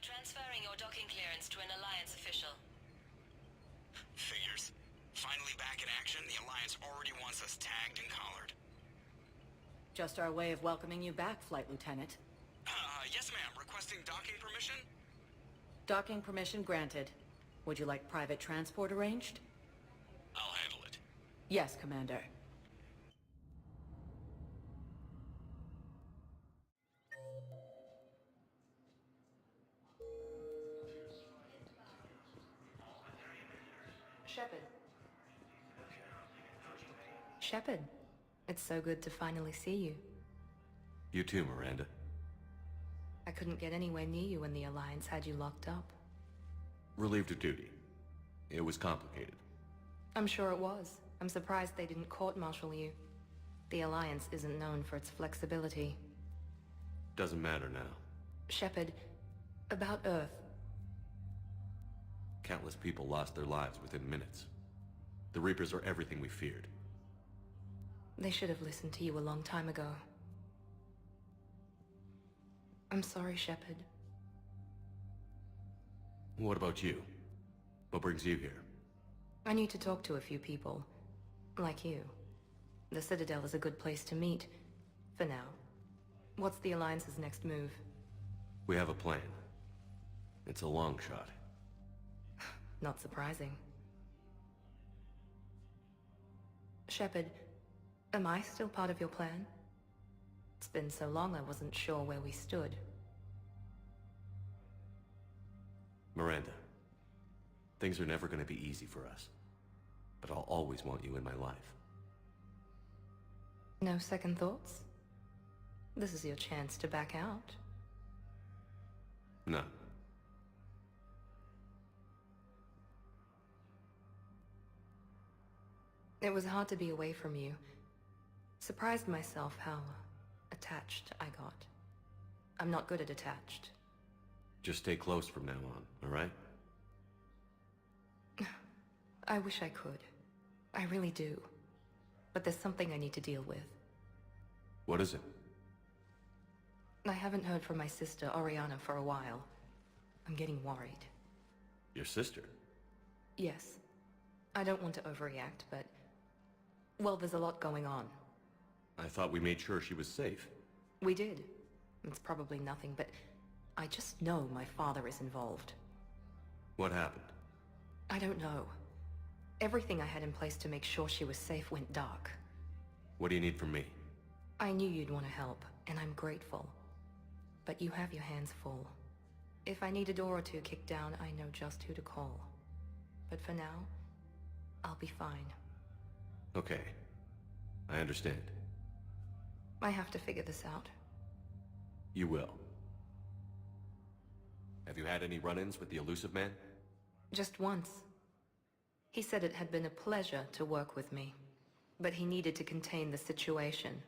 Transferring your docking clearance to an Alliance official. Figures. Finally back in action, the Alliance already wants us tagged and collared. Just our way of welcoming you back, Flight Lieutenant. Yes ma'am. Requesting docking permission? Docking permission granted. Would you like private transport arranged? I'll handle it. Yes, Commander. Shepard. Shepard, it's so good to finally see you. You too, Miranda. I couldn't get anywhere near you when the Alliance had you locked up. Relieved of duty. It was complicated. I'm sure it was. I'm surprised they didn't court-martial you. The Alliance isn't known for its flexibility. Doesn't matter now. Shepard, about Earth. Countless people lost their lives within minutes. The Reapers are everything we feared. They should have listened to you a long time ago. I'm sorry, Shepard. What about you? What brings you here? I need to talk to a few people. Like you. The Citadel is a good place to meet. For now. What's the Alliance's next move? We have a plan. It's a long shot. Not surprising. Shepard, am I still part of your plan? It's been so long I wasn't sure where we stood. Miranda, things are never going to be easy for us. But I'll always want you in my life. No second thoughts? This is your chance to back out. No. It was hard to be away from you. Surprised myself how attached I got. I'm not good at attached. Just stay close from now on, alright? I wish I could. I really do. But there's something I need to deal with. What is it? I haven't heard from my sister, Oriana, for a while. I'm getting worried. Your sister? Yes. I don't want to overreact, but... well, there's a lot going on. I thought we made sure she was safe. We did. It's probably nothing, but... I just know my father is involved. What happened? I don't know. Everything I had in place to make sure she was safe went dark. What do you need from me? I knew you'd want to help, and I'm grateful. But you have your hands full. If I need a door or two kicked down, I know just who to call. But for now, I'll be fine. Okay. I understand. I have to figure this out. You will. Have you had any run-ins with the elusive man? Just once. He said it had been a pleasure to work with me, but he needed to contain the situation.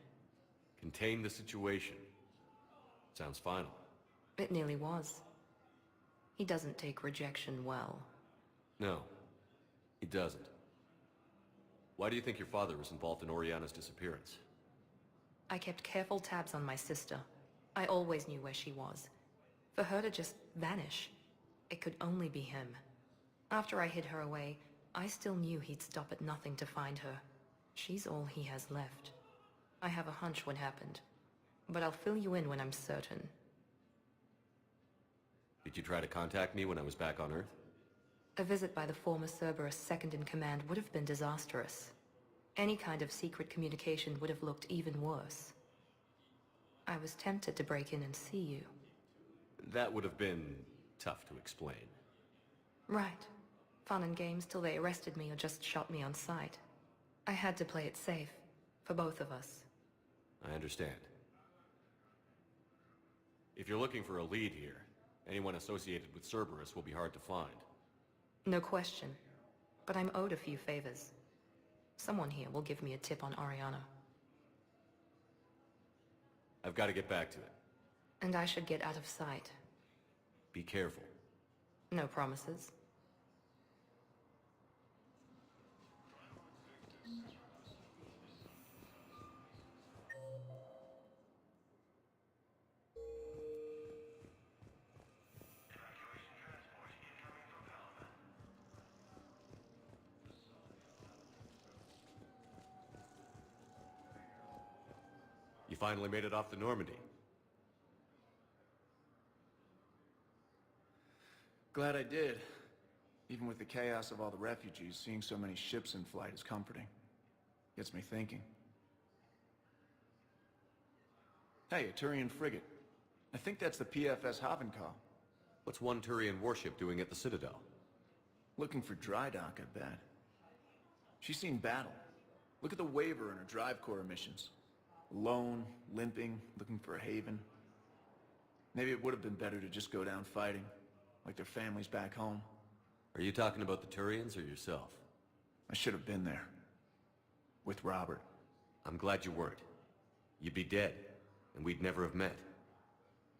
Contain the situation. Sounds final. It nearly was. He doesn't take rejection well. No, he doesn't. Why do you think your father was involved in Oriana's disappearance? I kept careful tabs on my sister. I always knew where she was. For her to just vanish, it could only be him. After I hid her away, I still knew he'd stop at nothing to find her. She's all he has left. I have a hunch what happened, but I'll fill you in when I'm certain. Did you try to contact me when I was back on Earth? A visit by the former Cerberus second-in-command would have been disastrous. Any kind of secret communication would have looked even worse. I was tempted to break in and see you. That would have been tough to explain. Right. Fun and games till they arrested me or just shot me on sight. I had to play it safe, for both of us. I understand. If you're looking for a lead here, anyone associated with Cerberus will be hard to find. No question. But I'm owed a few favors. Someone here will give me a tip on Oriana. I've got to get back to it. And I should get out of sight. Be careful. No promises. finally made it off the Normandy. Glad I did. Even with the chaos of all the refugees, seeing so many ships in flight is comforting. Gets me thinking. Hey, a Turian frigate. I think that's the PFS Havenkal. What's one Turian warship doing at the Citadel? Looking for dry dock, I bet. She's seen battle. Look at the waiver in her drive core emissions. Alone, limping, looking for a haven. Maybe it would have been better to just go down fighting, like their families back home. Are you talking about the Turians or yourself? I should have been there. With Robert. I'm glad you weren't. You'd be dead, and we'd never have met.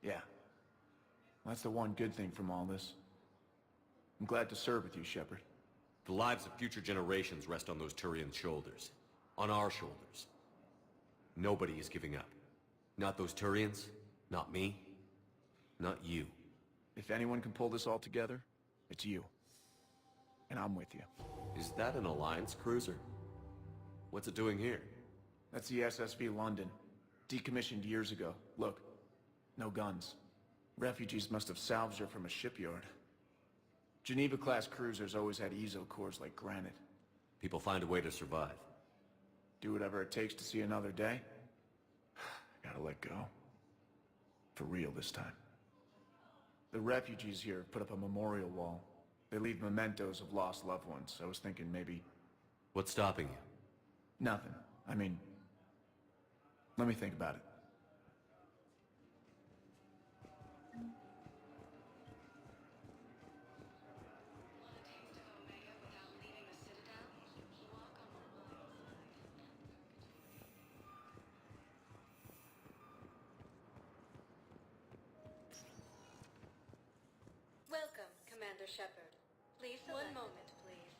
Yeah. That's the one good thing from all this. I'm glad to serve with you, Shepard. The lives of future generations rest on those Turian shoulders. On our shoulders. Nobody is giving up. Not those Turians, not me, not you. If anyone can pull this all together, it's you. And I'm with you. Is that an Alliance cruiser? What's it doing here? That's the SSV London. Decommissioned years ago. Look, no guns. Refugees must have salvaged her from a shipyard. Geneva-class cruisers always had ezo cores like granite. People find a way to survive. Do whatever it takes to see another day. Gotta let go. For real this time. The refugees here put up a memorial wall. They leave mementos of lost loved ones. I was thinking maybe... What's stopping you? Nothing. I mean... Let me think about it. Welcome, Commander Shepard. Please select. One moment, please.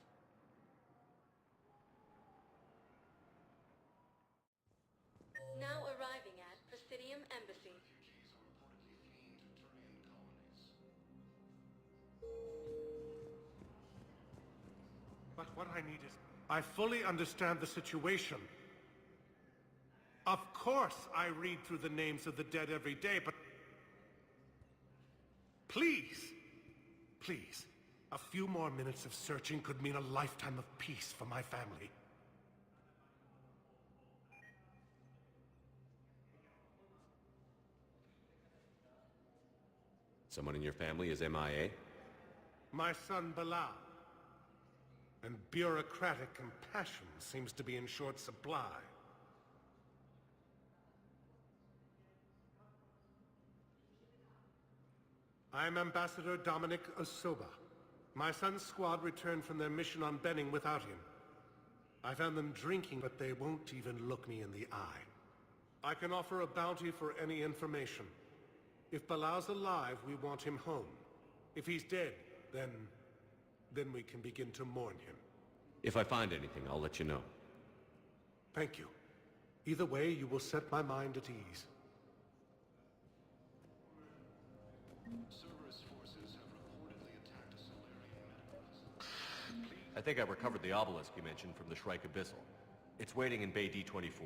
Now arriving at Presidium Embassy. But what I need is... I fully understand the situation. Of course I read through the names of the dead every day, but... Please! Please. A few more minutes of searching could mean a lifetime of peace for my family. Someone in your family is MIA? My son Bilal. And bureaucratic compassion seems to be in short supply. I'm Ambassador Dominic Osoba. My son's squad returned from their mission on Benning without him. I found them drinking, but they won't even look me in the eye. I can offer a bounty for any information. If Bilal's alive, we want him home. If he's dead, then we can begin to mourn him. If I find anything, I'll let you know. Thank you. Either way, you will set my mind at ease. Cerberus forces have reportedly attacked a Solarian medical. I think I recovered the obelisk you mentioned from the Shrike Abyssal. It's waiting in Bay D-24.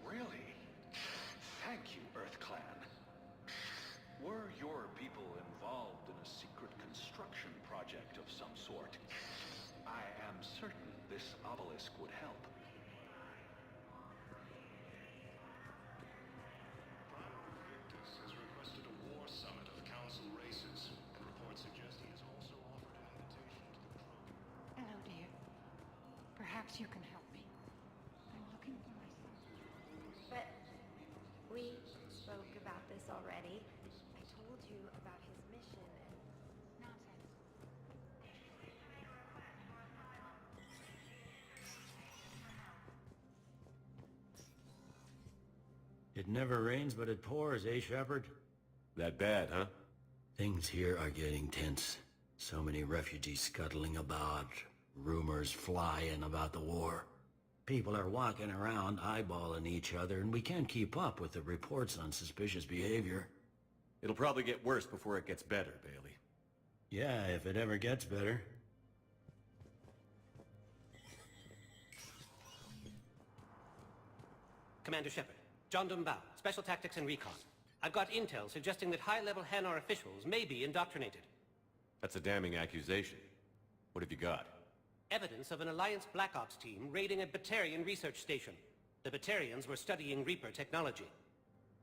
Really? Thank you, Earth Clan. Were your people involved in a secret construction project of some sort, I am certain this obelisk would help. Has requested a war summit of council races, and reports suggest he has also offered an invitation to the program. Hello, dear. Perhaps you can help me. I'm looking for my son. But we spoke about this already. I told you about his mission and... Nonsense. It never rains, but it pours, eh, Shepard? That bad, huh? Things here are getting tense. So many refugees scuttling about, rumors flying about the war. People are walking around eyeballing each other, and we can't keep up with the reports on suspicious behavior. It'll probably get worse before it gets better, Bailey. Yeah, if it ever gets better. Commander Shepard, John Dumbao, Special Tactics and Recon. I've got intel suggesting that high-level Hanar officials may be indoctrinated. That's a damning accusation. What have you got? Evidence of an Alliance Black Ops team raiding a Batarian research station. The Batarians were studying Reaper technology.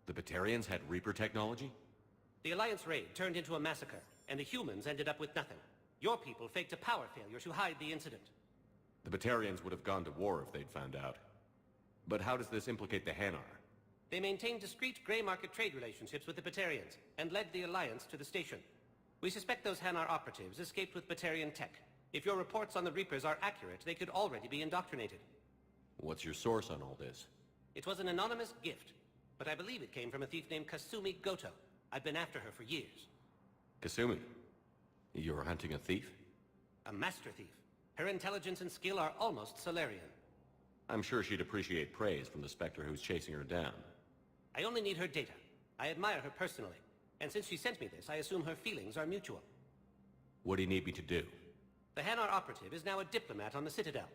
The Batarians had Reaper technology? The Alliance raid turned into a massacre, and the humans ended up with nothing. Your people faked a power failure to hide the incident. The Batarians would have gone to war if they'd found out. But how does this implicate the Hanar? They maintained discreet gray market trade relationships with the Batarians, and led the Alliance to the station. We suspect those Hanar operatives escaped with Batarian tech. If your reports on the Reapers are accurate, they could already be indoctrinated. What's your source on all this? It was an anonymous gift, but I believe it came from a thief named Kasumi Goto. I've been after her for years. Kasumi? You're hunting a thief? A master thief. Her intelligence and skill are almost Solarian. I'm sure she'd appreciate praise from the Spectre who's chasing her down. I only need her data. I admire her personally. And since she sent me this, I assume her feelings are mutual. What do you need me to do? The Hanar operative is now a diplomat on the Citadel.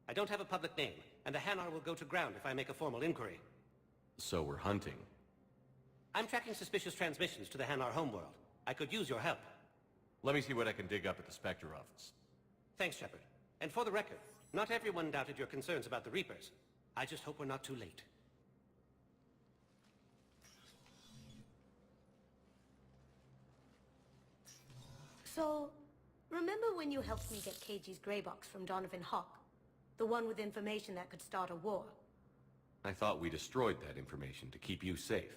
I don't have a public name, and the Hanar will go to ground if I make a formal inquiry. So we're hunting. I'm tracking suspicious transmissions to the Hanar homeworld. I could use your help. Let me see what I can dig up at the Spectre office. Thanks, Shepard. And for the record, not everyone doubted your concerns about the Reapers. I just hope we're not too late. So, remember when you helped me get KG's grey box from Donovan Hawk? The one with information that could start a war? I thought we destroyed that information to keep you safe.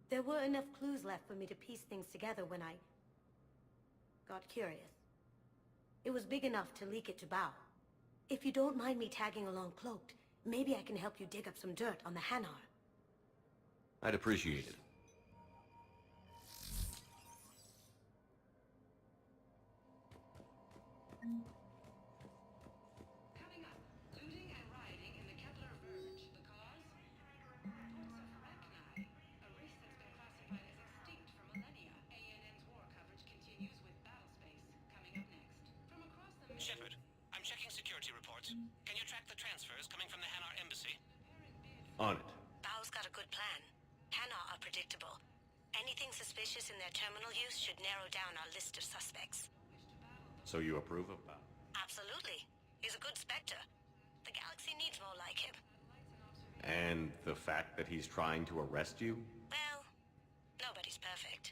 There were enough clues left for me to piece things together when I got curious. It was big enough to leak it to Bao. If you don't mind me tagging along cloaked, maybe I can help you dig up some dirt on the Hanar. I'd appreciate it. Coming up, looting and rioting in the Kepler Verge. The cause? Reports of Rachni, a race that's been classified as extinct for millennia. ANN's war coverage continues with Battlespace coming up next. From across the... Shepard, I'm checking security reports. Can you track the transfers coming from the Hanar embassy? On it. Bao's got a good plan. Hanar are predictable. Anything suspicious in their terminal use should narrow down our list of suspects. So you approve of Bao? Absolutely. He's a good Spectre. The galaxy needs more like him. And the fact that he's trying to arrest you? Well, nobody's perfect.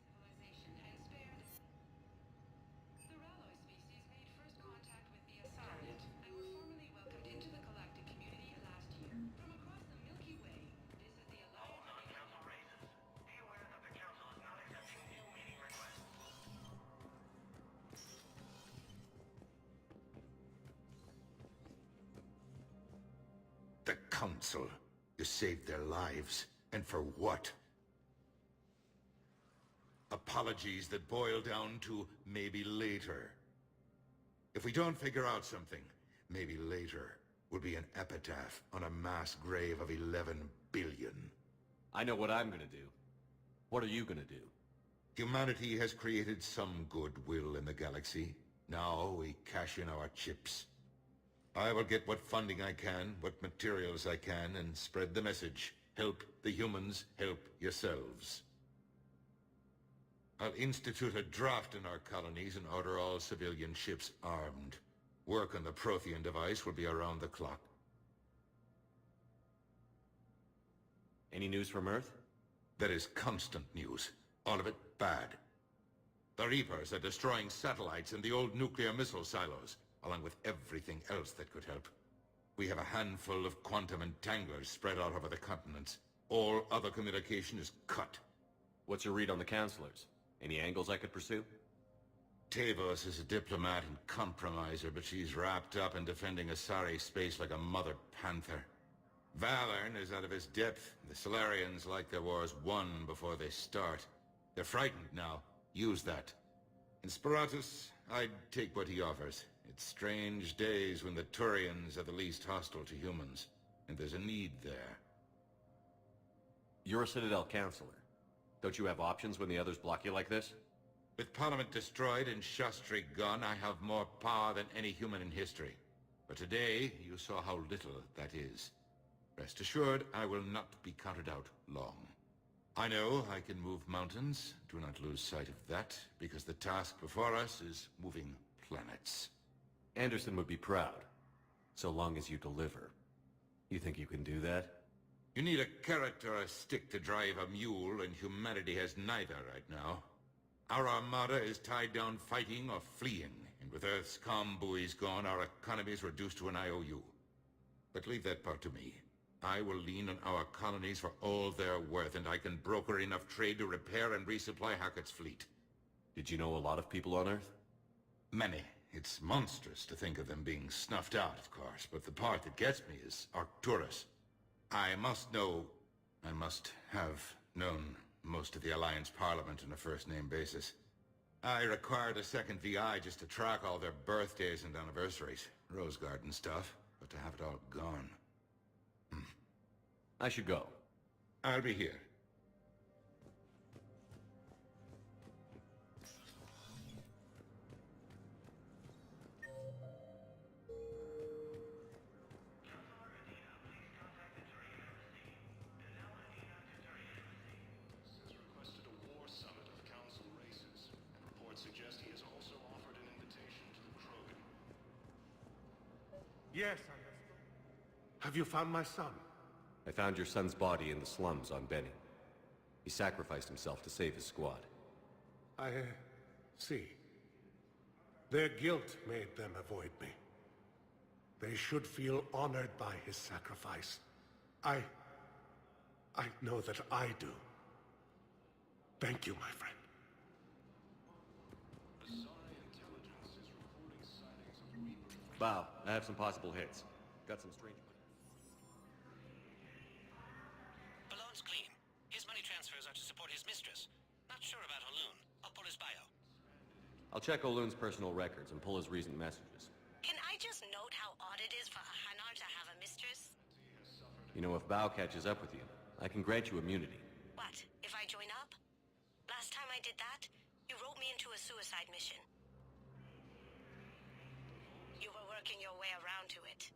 The Ralloy species made first contact with the Asarian and were formally welcomed into the galactic community last year. From across the Milky Way, this is the Alliance... Be aware that the Council is not accepting new meeting requests. The Council. You saved their lives. And for what? Apologies that boil down to maybe later. If we don't figure out something, maybe later will be an epitaph on a mass grave of 11 billion. I know what I'm gonna do. What are you gonna do? Humanity has created some goodwill in the galaxy. Now we cash in our chips. I will get what funding I can, what materials I can, and spread the message. Help the humans, help yourselves. I'll institute a draft in our colonies and order all civilian ships armed. Work on the Prothean device will be around the clock. Any news from Earth? There is constant news. All of it bad. The Reapers are destroying satellites and the old nuclear missile silos, along with everything else that could help. We have a handful of quantum entanglers spread out over the continents. All other communication is cut. What's your read on the counselors? Any angles I could pursue? Tavos is a diplomat and compromiser, but she's wrapped up in defending Asari space like a mother panther. Valern is out of his depth. The Solarians like their wars won before they start. They're frightened now. Use that. In Sparatus, I'd take what he offers. It's strange days when the Turians are the least hostile to humans, and there's a need there. You're a Citadel counselor. Don't you have options when the others block you like this? With Parliament destroyed and Shastri gone, I have more power than any human in history. But today, you saw how little that is. Rest assured, I will not be counted out long. I know I can move mountains. Do not lose sight of that, because the task before us is moving planets. Anderson would be proud, so long as you deliver. You think you can do that? You need a carrot or a stick to drive a mule, and humanity has neither right now. Our armada is tied down fighting or fleeing, and with Earth's comm buoys gone, our economy is reduced to an IOU. But leave that part to me. I will lean on our colonies for all they're worth, and I can broker enough trade to repair and resupply Hackett's fleet. Did you know a lot of people on Earth? Many. It's monstrous to think of them being snuffed out, of course, but the part that gets me is Arcturus. I must have known most of the Alliance Parliament on a first-name basis. I required a second VI just to track all their birthdays and anniversaries. Rose Garden stuff, but to have it all gone. I should go. I'll be here. Yes, have you found my son? I found your son's body in the slums on Benning. He sacrificed himself to save his squad. I see. Their guilt made them avoid me. They should feel honored by his sacrifice. I know that I do. Thank you, my friend. Bow, I have some possible hits. Got some strange money. Balloon's clean. His money transfers are to support his mistress. Not sure about O'Loon. I'll pull his bio. I'll check O'Loon's personal records and pull his recent messages. Can I just note how odd it is for a Hanar to have a mistress? You know, if Bow catches up with you, I can grant you immunity. What, if I join up? Last time I did that, you wrote me into a suicide mission. You were working your way around to it.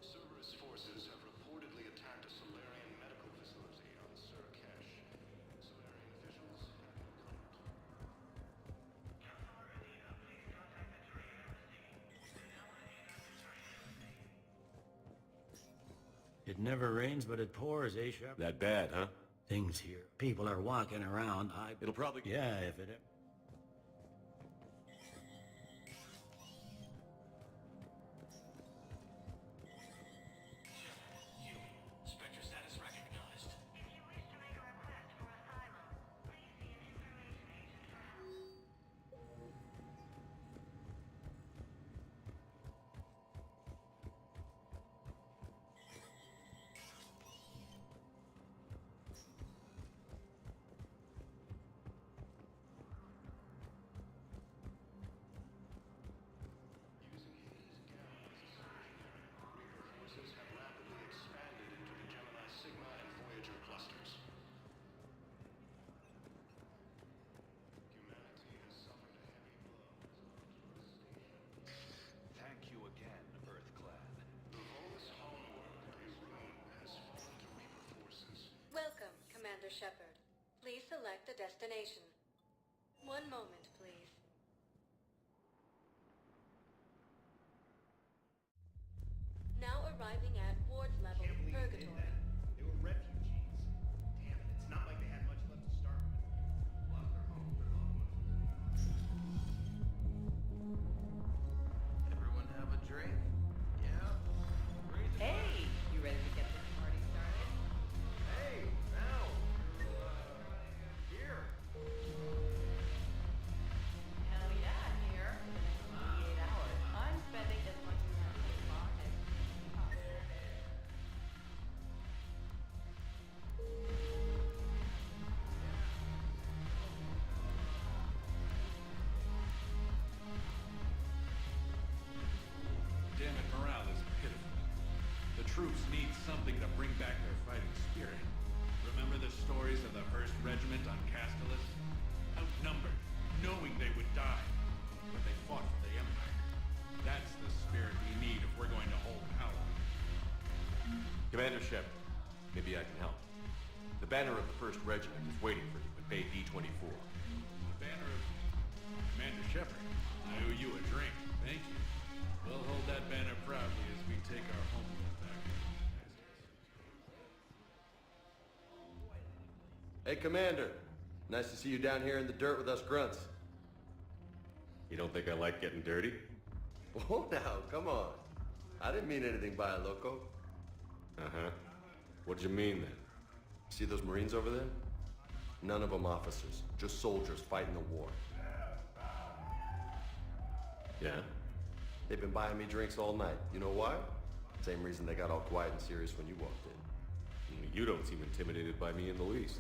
Cerberus forces have reportedly attacked a Solarian medical facility on Surcash. Solarian officials have no comment. It never rains, but it pours, eh, Shep? That bad, huh? Things here. People are walking around. It'll probably... Yeah, if it... Welcome, Commander Shepard. Please select a destination. One moment, please. Now arriving at ward level Purgatory. They were refugees. Damn it, it's not like they had much left to start with. Lost their homes, their loved ones. Everyone have a drink? Yeah? Hey! You ready to get this party started? Hey, Mel! Here. troops need something to bring back their fighting spirit. Remember the stories of the 1st Regiment on Castellus? Outnumbered, knowing they would die, but they fought for the Empire. That's the spirit we need if we're going to hold Pala. Commander Shepard, maybe I can help. The banner of the 1st Regiment is waiting for you at Bay D-24. The banner of Commander Shepard. I owe you a drink. Thank you. We'll hold that banner proudly as we take our homeland back. Hey, Commander. Nice to see you down here in the dirt with us grunts. You don't think I like getting dirty? Oh, now, come on. I didn't mean anything by it, loco. Uh-huh. What'd you mean, then? See those Marines over there? None of them officers, just soldiers fighting the war. Yeah? They've been buying me drinks all night. You know why? Same reason they got all quiet and serious when you walked in. You don't seem intimidated by me in the least.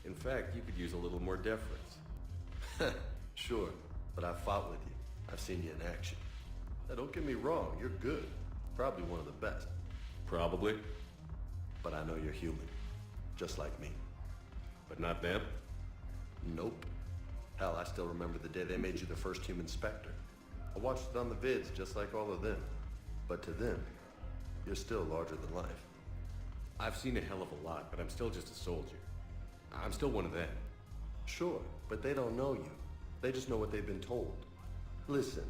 In fact, you could use a little more deference. Sure, but I've fought with you. I've seen you in action. Now, don't get me wrong, you're good. Probably one of the best. Probably. But I know you're human. Just like me. But not them? Nope. Hell, I still remember the day they made you the first human Spectre. I watched it on the vids just like all of them. But to them, you're still larger than life. I've seen a hell of a lot, but I'm still just a soldier. I'm still one of them. Sure, but they don't know you. They just know what they've been told. Listen,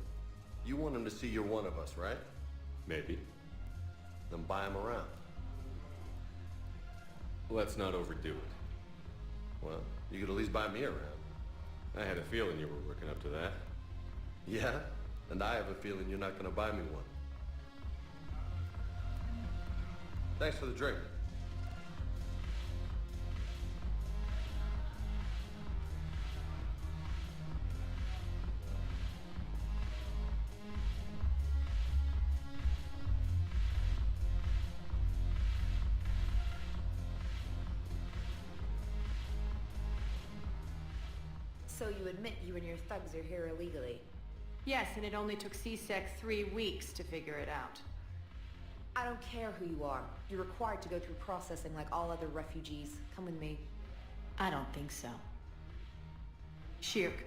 you want them to see you're one of us, right? Maybe. Then buy them around. Let's not overdo it. Well, you could at least buy me around. I had a feeling you were working up to that. Yeah? And I have a feeling you're not going to buy me one. Thanks for the drink. So you admit you and your thugs are here illegally? Yes, and it only took CSEC 3 weeks to figure it out. I don't care who you are. You're required to go through processing like all other refugees. Come with me. I don't think so. Shirk,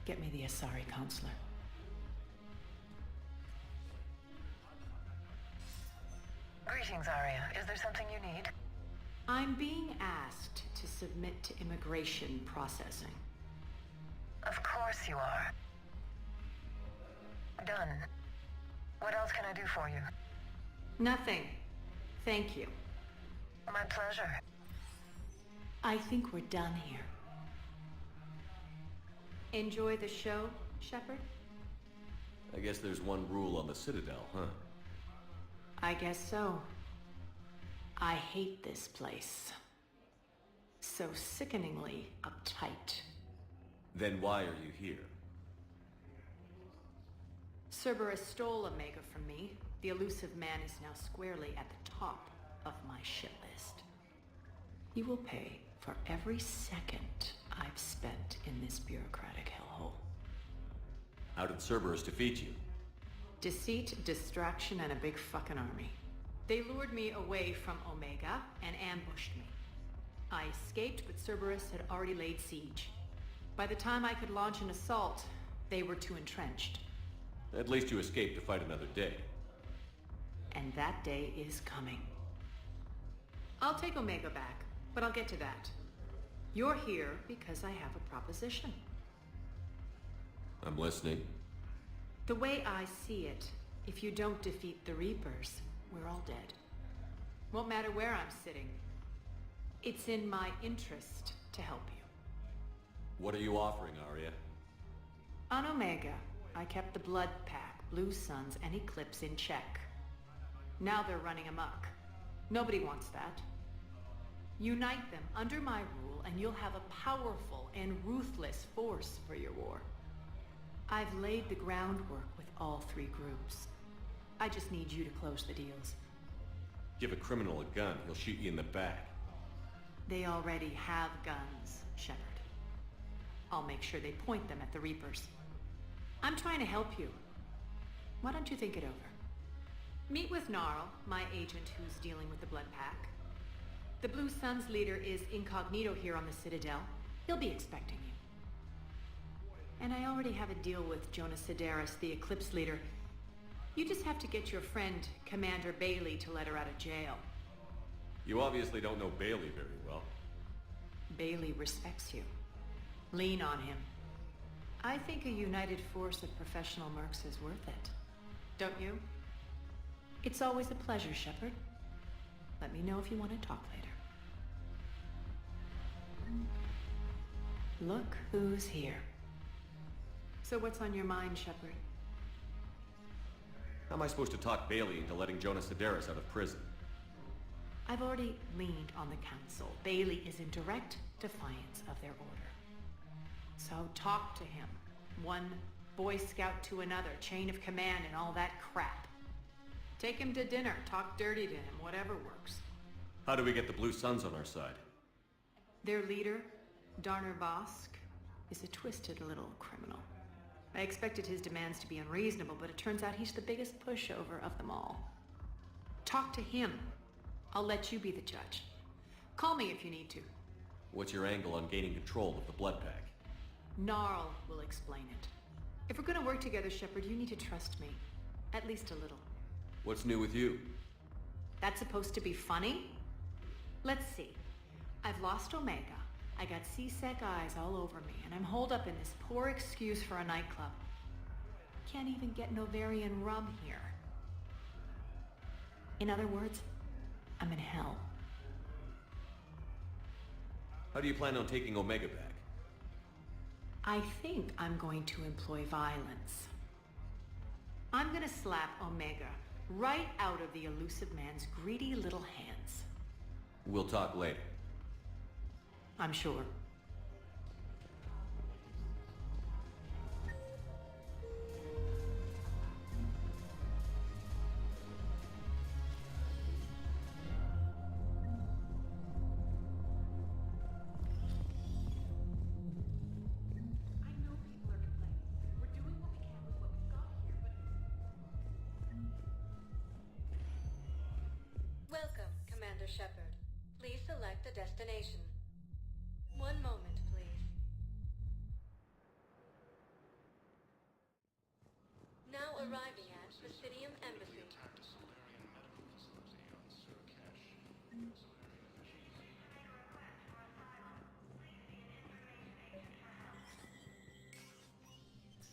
get me the Asari counselor. Greetings, Arya. Is there something you need? I'm being asked to submit to immigration processing. Of course you are. Done. What else can I do for you? Nothing. Thank you. My pleasure. I think we're done here. Enjoy the show, Shepard? I guess there's one rule on the Citadel, huh? I guess so. I hate this place. So sickeningly uptight. Then why are you here? Cerberus stole Omega from me. The elusive man is now squarely at the top of my shit list. You will pay for every second I've spent in this bureaucratic hellhole. How did Cerberus defeat you? Deceit, distraction, and a big fucking army. They lured me away from Omega and ambushed me. I escaped, but Cerberus had already laid siege. By the time I could launch an assault, they were too entrenched. At least you escaped to fight another day. And that day is coming. I'll take Omega back, but I'll get to that. You're here because I have a proposition. I'm listening. The way I see it, if you don't defeat the Reapers, we're all dead. Won't matter where I'm sitting. It's in my interest to help you. What are you offering, Arya? On Omega, I kept the Blood Pack, Blue Suns, and Eclipse in check. Now they're running amok. Nobody wants that. Unite them under my rule, and you'll have a powerful and ruthless force for your war. I've laid the groundwork with all 3 groups. I just need you to close the deals. Give a criminal a gun, he'll shoot you in the back. They already have guns, Shepard. I'll make sure they point them at the Reapers. I'm trying to help you. Why don't you think it over? Meet with Gnarl, my agent who's dealing with the Blood Pack. The Blue Suns leader is incognito here on the Citadel. He'll be expecting you. And I already have a deal with Jonas Sidaris, the Eclipse leader. You just have to get your friend, Commander Bailey, to let her out of jail. You obviously don't know Bailey very well. Bailey respects you. Lean on him. I think a united force of professional mercs is worth it. Don't you? It's always a pleasure, Shepard. Let me know if you want to talk later. Look who's here. So what's on your mind, Shepard? How am I supposed to talk Bailey into letting Jonas Sidaris out of prison? I've already leaned on the Council. Bailey is in direct defiance of their order. So talk to him. One Boy Scout to another, chain of command and all that crap. Take him to dinner, talk dirty to him, whatever works. How do we get the Blue Suns on our side? Their leader, Darner Bosk, is a twisted little criminal. I expected his demands to be unreasonable, but it turns out he's the biggest pushover of them all. Talk to him. I'll let you be the judge. Call me if you need to. What's your angle on gaining control of the Blood Pack? Gnarl will explain it. If we're gonna work together, Shepard, you need to trust me. At least a little. What's new with you? That's supposed to be funny? Let's see. I've lost Omega. I got C-Sec eyes all over me, and I'm holed up in this poor excuse for a nightclub. Can't even get Novarian rum here. In other words, I'm in hell. How do you plan on taking Omega back? I think I'm going to employ violence. I'm gonna slap Omega right out of the elusive man's greedy little hands. We'll talk later. I'm sure. Welcome, Commander Shepard. Please select a destination. One moment, please. Now arriving at Presidium Embassy.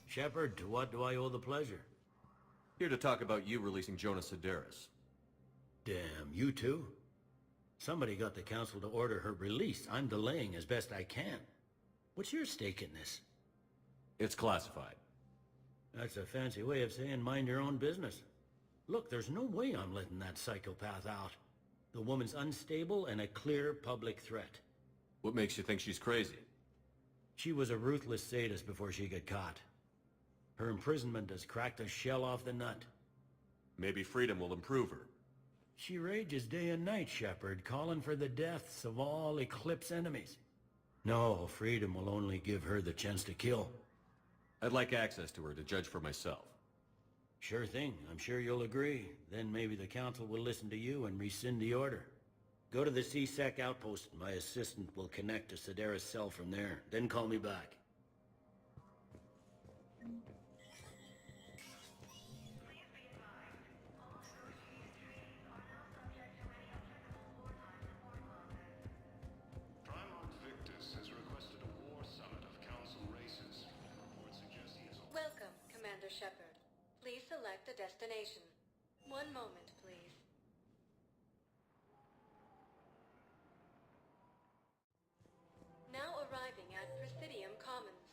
Shepard, to what do I owe the pleasure? Here to talk about you releasing Jonas Sidaris. Damn, you too? Somebody got the Council to order her release. I'm delaying as best I can. What's your stake in this? It's classified. That's a fancy way of saying mind your own business. Look, there's no way I'm letting that psychopath out. The woman's unstable and a clear public threat. What makes you think she's crazy? She was a ruthless sadist before she got caught. Her imprisonment has cracked a shell off the nut. Maybe freedom will improve her. She rages day and night, Shepard, calling for the deaths of all Eclipse enemies. No, freedom will only give her the chance to kill. I'd like access to her to judge for myself. Sure thing. I'm sure you'll agree. Then maybe the Council will listen to you and rescind the order. Go to the C-Sec outpost. My assistant will connect to Sidaris' cell from there. Then call me back. Welcome, Commander Shepard. Please select a destination. One moment, please. Now arriving at Presidium Commons.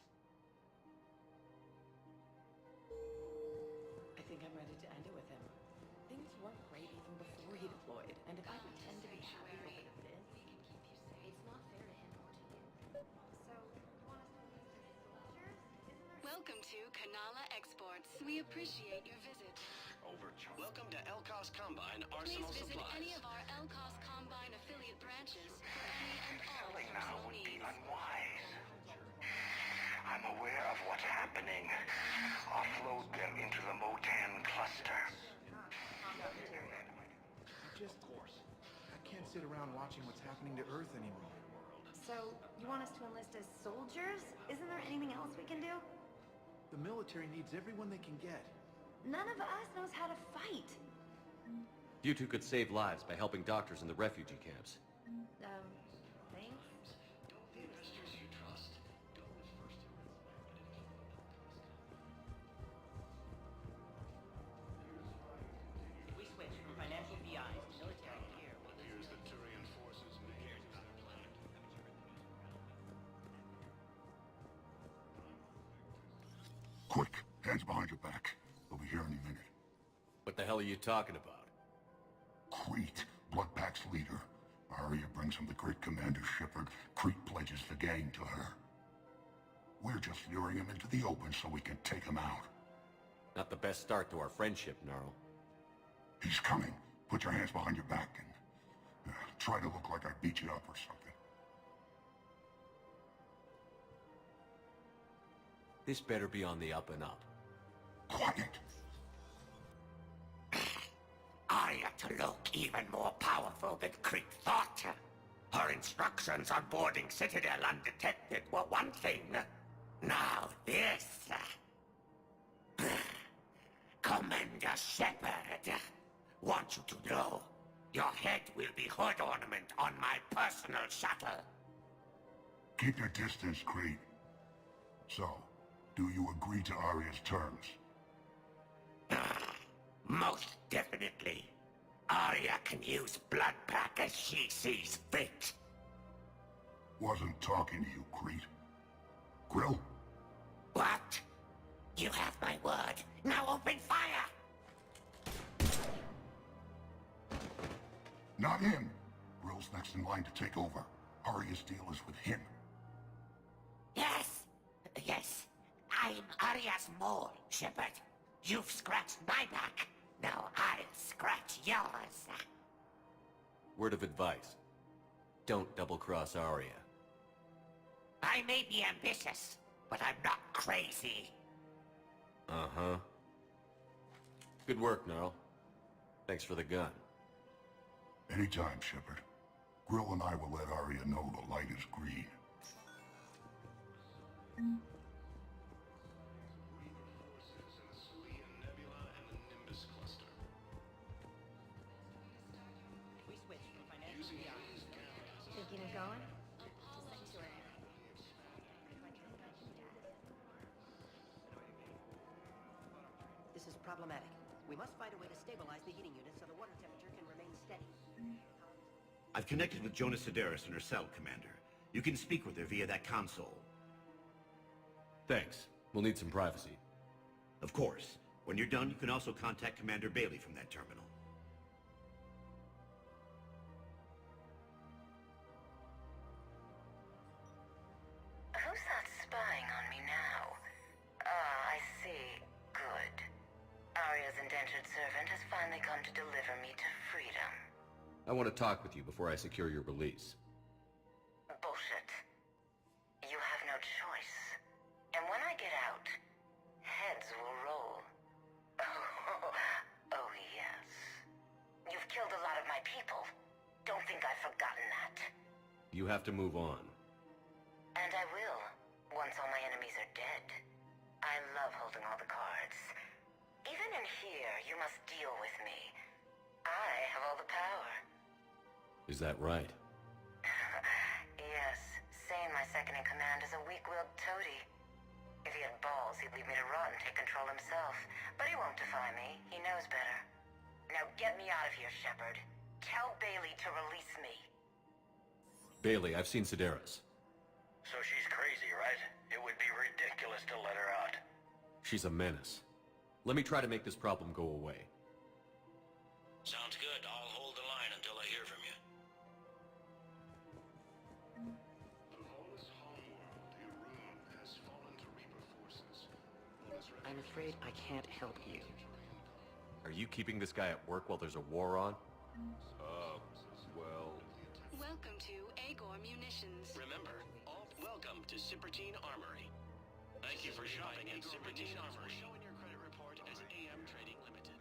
I think I'm ready to end it with him. Things weren't great even before he deployed, and if I pretend to be happy over this, it's not fair to him or to you. So, you want us to lose the soldiers? Welcome to Kanala Exports. We appreciate your visit. Welcome to Elcos Combine Please Arsenal visit Supplies. any of our Elcos Combine affiliate branches for any and all Selling now personal would be needs. unwise. I'm aware of what's happening. Offload them into the Motan cluster. sit around watching what's happening to Earth anymore. So, you want us to enlist as soldiers? Isn't there anything else we can do? The military needs everyone they can get. None of us knows how to fight. You two could save lives by helping doctors in the refugee camps. Thanks? The investors you trust. If we switch from financial BIs to military here, Appears the Turian forces may use their planet. Quick, hands behind your back. They'll be here any minute. What the hell are you talking about? Crete, Bloodpack's leader. Arya brings him the great Commander Shepard. Crete pledges the gang to her. We're just luring him into the open so we can take him out. Not the best start to our friendship, Gnarl. He's coming. Put your hands behind your back and try to look like I beat you up or something. This better be on the up and up. Quiet! Arya to look even more powerful than Crete thought. Her instructions on boarding Citadel undetected were one thing. Now this. Commander Shepard, want you to know, your head will be hood ornament on my personal shuttle. Keep your distance, Crete. So, do you agree to Arya's terms? Most definitely. Arya can use Bloodpack as she sees fit. Wasn't talking to you, Crete. Grill? What? You have my word. Now open fire! Not him. Grill's next in line to take over. Arya's deal is with him. Yes. Yes. I'm Arya's mole, Shepard. You've scratched my back. Now I'll scratch yours. Word of advice. Don't double-cross Arya. I may be ambitious, but I'm not crazy. Uh-huh. Good work, Gnarl. Thanks for the gun. Anytime, Shepard. Grill and I will let Arya know the light is green. we switch from financial BIs. Thinking of going? This is problematic. We must find a way to stabilize the heating unit so the water temperature can remain steady. I've connected with Jonas Sedaris in her cell, Commander. You can speak with her via that console. Thanks. We'll need some privacy. Of course. When you're done, you can also contact Commander Bailey from that terminal. Who's that spying on me now? Ah, I see. Good. Arya's indentured servant has finally come to deliver me to freedom. I want to talk with you before I secure your release. Bullshit. You have no choice. And when I get out, heads will roll. Oh, yes. You've killed a lot of my people. Don't think I've forgotten that. You have to move on. And I will, once all my enemies are dead. I love holding all the cards. Even in here, you must deal with me. I have all the power. Is that right? Yes, Sane, my second-in-command, is a weak-willed toady. If he had balls, he'd leave me to rot and take control himself. But he won't defy me. He knows better. Now get me out of here, Shepard. Tell Bailey to release me. Bailey, I've seen Sedaris. So she's crazy, right? It would be ridiculous to let her out. She's a menace. Let me try to make this problem go away. Sounds good. I'll hold the line until I hear from you. I'm afraid I can't help you. Are you keeping this guy at work while there's a war on? Well... Welcome to Agor Munitions. Remember, welcome to Cippertine Armory. Thank you for shopping at Cippertine Armory. Show in your credit report as AM Trading Limited.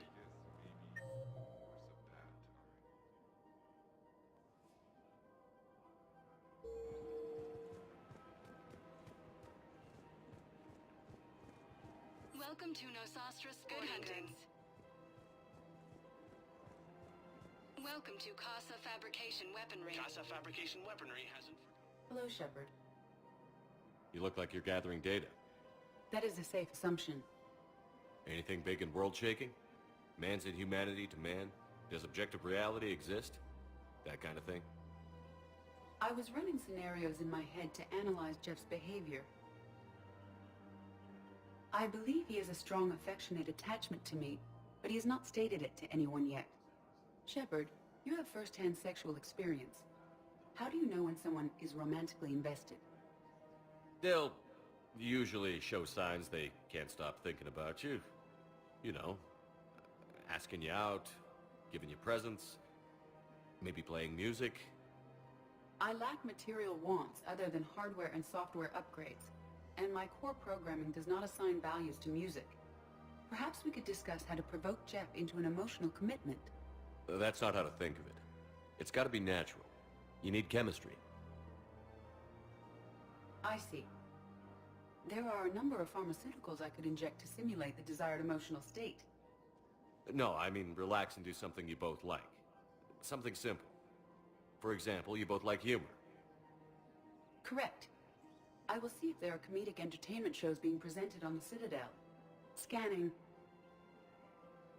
Welcome to Nosastris Good Hunting. Welcome to Casa Fabrication Weaponry. Casa Fabrication Weaponry hasn't... Hello, Shepard. You look like you're gathering data. That is a safe assumption. Anything big and world-shaking? Man's inhumanity to man? Does objective reality exist? That kind of thing? I was running scenarios in my head to analyze Jeff's behavior. I believe he has a strong affectionate attachment to me, but he has not stated it to anyone yet. Shepard, you have first-hand sexual experience. How do you know when someone is romantically invested? They'll usually show signs they can't stop thinking about you. You know, asking you out, giving you presents, maybe playing music. I lack material wants other than hardware and software upgrades, and my core programming does not assign values to music. Perhaps we could discuss how to provoke Jeff into an emotional commitment. That's not how to think of it. It's got to be natural. You need chemistry. I see. There are a number of pharmaceuticals I could inject to simulate the desired emotional state. No, I mean relax and do something you both like. Something simple. For example, you both like humor. Correct. I will see if there are comedic entertainment shows being presented on the Citadel. Scanning.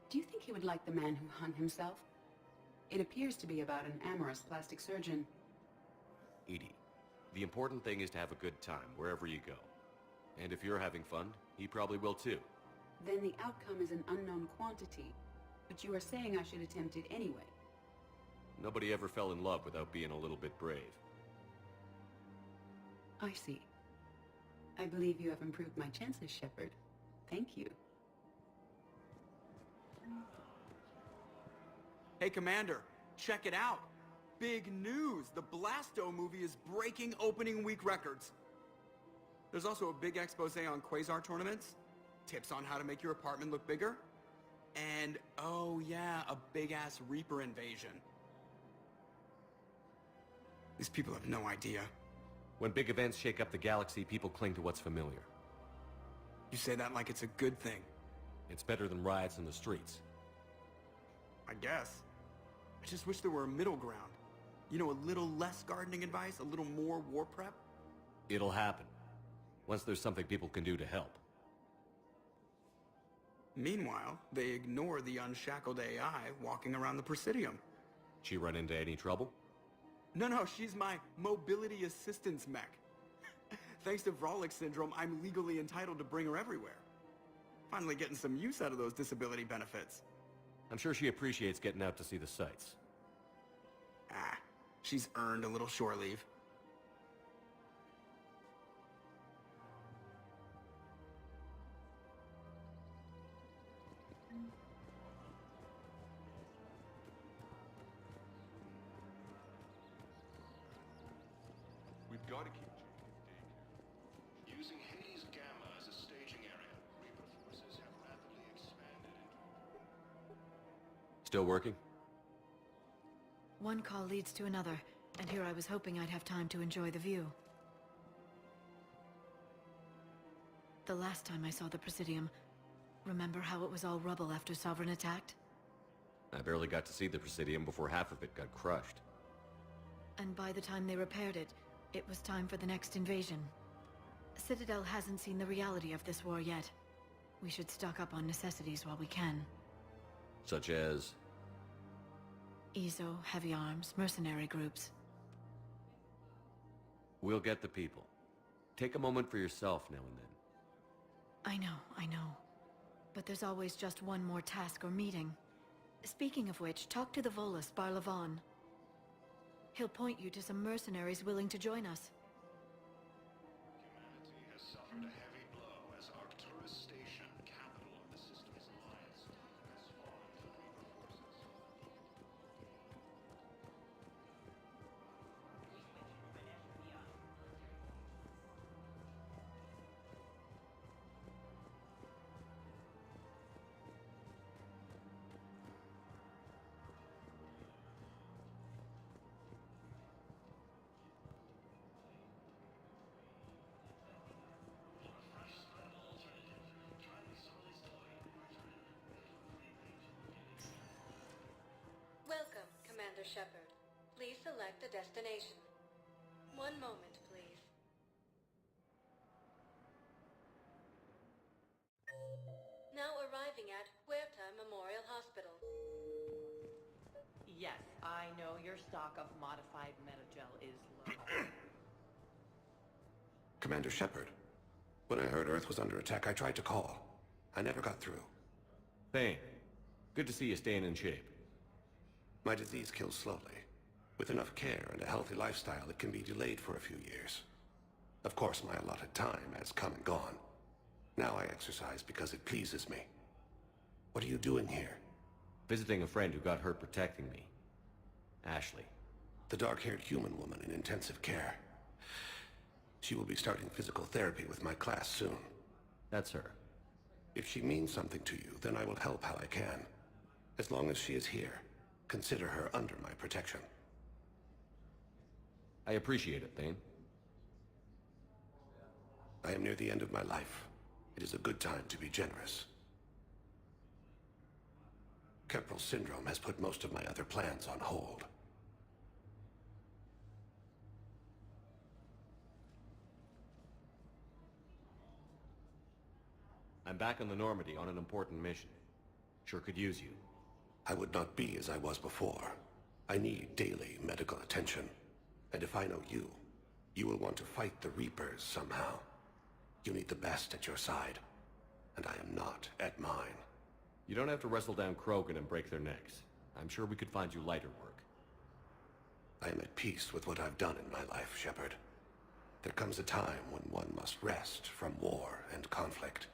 Do you think he would like The Man Who Hung Himself? It appears to be about an amorous plastic surgeon. Edie, the important thing is to have a good time wherever you go. And if you're having fun, he probably will too. Then the outcome is an unknown quantity, but you are saying I should attempt it anyway. Nobody ever fell in love without being a little bit brave. I see. I believe you have improved my chances, Shepard. Thank you. Hey, Commander, check it out. Big news! The Blasto movie is breaking opening week records. There's also a big expose on Quasar tournaments, tips on how to make your apartment look bigger, and, oh yeah, a big-ass Reaper invasion. These people have no idea. When big events shake up the galaxy, people cling to what's familiar. You say that like it's a good thing. It's better than riots in the streets. I guess. I just wish there were a middle ground. You know, a little less gardening advice, a little more war prep. It'll happen. Once there's something people can do to help. Meanwhile, they ignore the unshackled AI walking around the Presidium. She run into any trouble? No, she's my mobility assistance mech. Thanks to Vrolic syndrome, I'm legally entitled to bring her everywhere. Finally getting some use out of those disability benefits. I'm sure she appreciates getting out to see the sights. Ah, she's earned a little shore leave. We've got to keep Jake in daycare. Using Hades Gamma as a staging area, Reaper forces have rapidly expanded into... Still working? One call leads to another, and here I was hoping I'd have time to enjoy the view. The last time I saw the Presidium, remember how it was all rubble after Sovereign attacked? I barely got to see the Presidium before half of it got crushed. And by the time they repaired it, it was time for the next invasion. Citadel hasn't seen the reality of this war yet. We should stock up on necessities while we can. Such as? EZO, heavy arms, mercenary groups. We'll get the people. Take a moment for yourself now and then. I know. But there's always just one more task or meeting. Speaking of which, talk to the Volus, Barlavon. He'll point you to some mercenaries willing to join us. Humanity has suffered a heavy blow as Arcturus Station, capital of the system's alliance, has fallen to Reaper forces. Commander Shepard. Please select a destination. One moment, please. Now arriving at Huerta Memorial Hospital. Yes, I know your stock of modified metagel is low. Commander Shepard. When I heard Earth was under attack, I tried to call. I never got through. Thane, good to see you staying in shape. My disease kills slowly. With enough care and a healthy lifestyle, it can be delayed for a few years. Of course, my allotted time has come and gone. Now I exercise because it pleases me. What are you doing here? Visiting a friend who got hurt protecting me. Ashley. The dark-haired human woman in intensive care. She will be starting physical therapy with my class soon. That's her. If she means something to you, then I will help how I can. As long as she is here, consider her under my protection. I appreciate it, Thane. I am near the end of my life. It is a good time to be generous. Keppel syndrome has put most of my other plans on hold. I'm back on the Normandy on an important mission. Sure could use you. I would not be as I was before. I need daily medical attention. And if I know you, you will want to fight the Reapers somehow. You need the best at your side, and I am not at mine. You don't have to wrestle down Krogan and break their necks. I'm sure we could find you lighter work. I am at peace with what I've done in my life, Shepard. There comes a time when one must rest from war and conflict.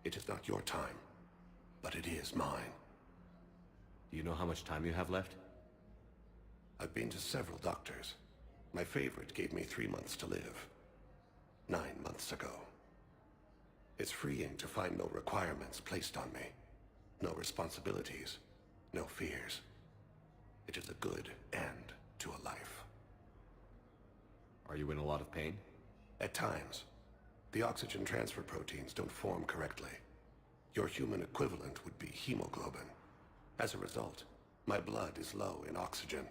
It is not your time, but it is mine. Do you know how much time you have left? I've been to several doctors. My favorite gave me 3 months to live. 9 months ago. It's freeing to find no requirements placed on me. No responsibilities. No fears. It is a good end to a life. Are you in a lot of pain? At times. The oxygen transfer proteins don't form correctly. Your human equivalent would be hemoglobin. As a result, my blood is low in oxygen.